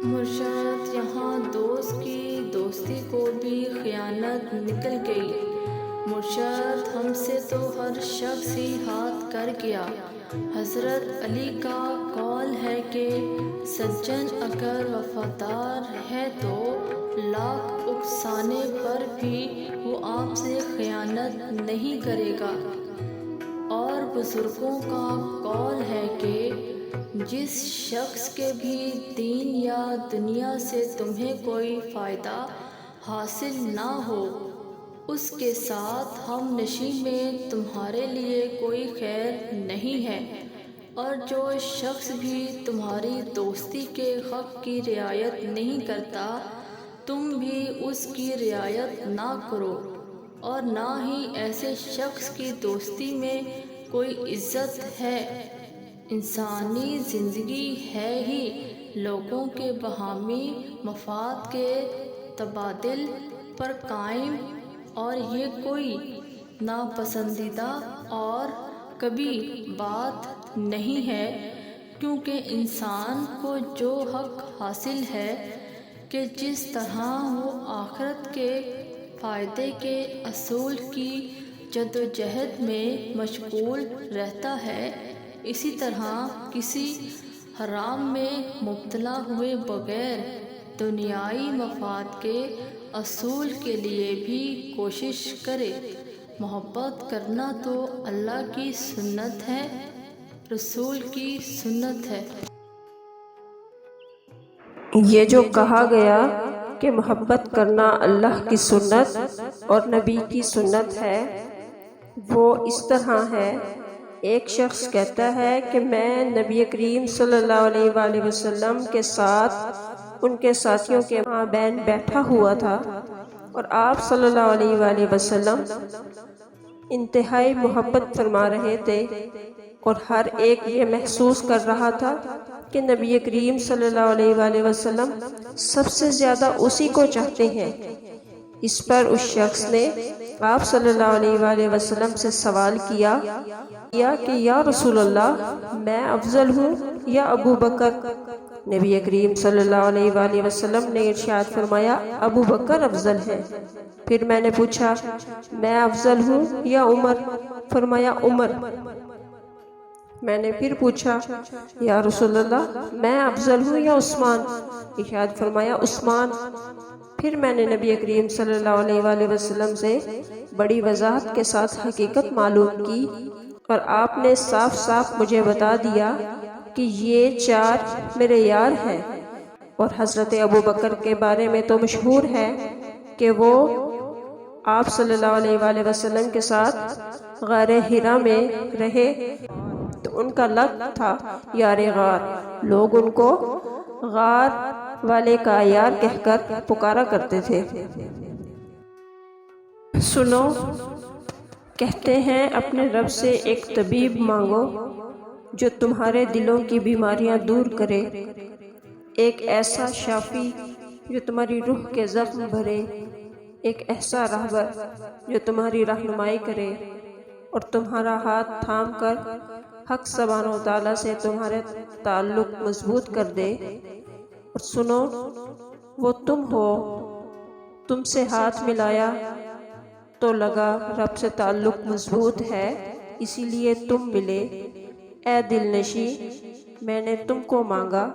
مرشد یہاں دوست کی دوستی کو بھی خیانت نکل گئی۔ مرشد ہم سے تو ہر شخص ہی ہاتھ کر گیا۔ حضرت علی کا قول ہے کہ سجن اگر وفادار ہے تو لاکھ اکسانے پر بھی وہ آپ سے خیانت نہیں کرے گا۔ اور بزرگوں کا قول ہے کہ جس شخص کے بھی دین یا دنیا سے تمہیں کوئی فائدہ حاصل نہ ہو اس کے ساتھ ہم نشی میں تمہارے لیے کوئی خیر نہیں ہے، اور جو شخص بھی تمہاری دوستی کے حق کی رعایت نہیں کرتا تم بھی اس کی رعایت نہ کرو، اور نہ ہی ایسے شخص کی دوستی میں کوئی عزت ہے۔ انسانی زندگی ہے ہی لوگوں کے باہمی مفاد کے تبادل پر قائم، اور یہ کوئی ناپسندیدہ اور کبھی بات نہیں ہے، کیونکہ انسان کو جو حق حاصل ہے کہ جس طرح وہ آخرت کے فائدے کے حصول کی جدوجہد میں مشغول رہتا ہے، اسی طرح کسی حرام میں مبتلا ہوئے بغیر دنیائی مفاد کے حصول کے لیے بھی کوشش کرے۔ محبت کرنا تو اللہ کی سنت ہے، رسول کی سنت ہے۔ یہ جو کہا گیا کہ محبت کرنا اللہ کی سنت اور نبی کی سنت ہے، وہ اس طرح ہے۔ ایک شخص کہتا ہے کہ میں نبی کریم صلی اللہ علیہ وآلہ وسلم کے ساتھ ان کے ساتھیوں کے مابین بیٹھا ہوا تھا، اور آپ صلی اللہ علیہ وآلہ وسلم انتہائی محبت فرما رہے تھے، اور ہر ایک یہ محسوس کر رہا تھا کہ نبی کریم صلی اللہ علیہ وآلہ وسلم سب سے زیادہ اسی کو چاہتے ہیں۔ اس پر اس شخص نے آپ صلی اللہ علیہ وآلہ وسلم سے سوال کیا کہ یا رسول اللہ، میں افضل ہوں یا ابو بکر؟ نبی کریم صلی اللہ علیہ وآلہ وسلم نے ارشاد فرمایا ابو بکر افضل ہے۔ پھر میں نے پوچھا میں افضل ہوں یا عمر؟ فرمایا عمر۔ میں نے پھر پوچھا یا رسول اللہ، میں افضل ہوں یا عثمان؟ ارشاد فرمایا عثمان۔ پھر میں نے نبی کریم صلی اللہ علیہ وآلہ وسلم سے بڑی وضاحت کے ساتھ حقیقت معلوم کی، اور آپ نے صاف صاف مجھے بتا دیا کہ یہ چار میرے یار ہیں۔ اور حضرت ابو بکر کے بارے میں تو مشہور ہے کہ وہ آپ صلی اللہ علیہ وآلہ وسلم کے ساتھ غار حرا میں رہے تو ان کا لقب تھا یار غار۔ لوگ ان کو غار والے کا یار کہہ کر پکارا کرتے تھے۔ سنو، کہتے ہیں اپنے رب سے ایک طبیب مانگو جو تمہارے دلوں کی بیماریاں دور کرے، ایک ایسا شافی جو تمہاری روح کے زخم بھرے، ایک ایسا راہبر جو تمہاری رہنمائی کرے اور تمہارا ہاتھ تھام کر حق سبحانہ و تعالیٰ سے تمہارے تعلق مضبوط کر دے۔ اور سنو، وہ تم ہو، تم سے ہاتھ ملایا تو لگا رب سے تعلق مضبوط ہے، اسی لیے تم ملے۔ اے دل نشیں، میں نے تم کو مانگا۔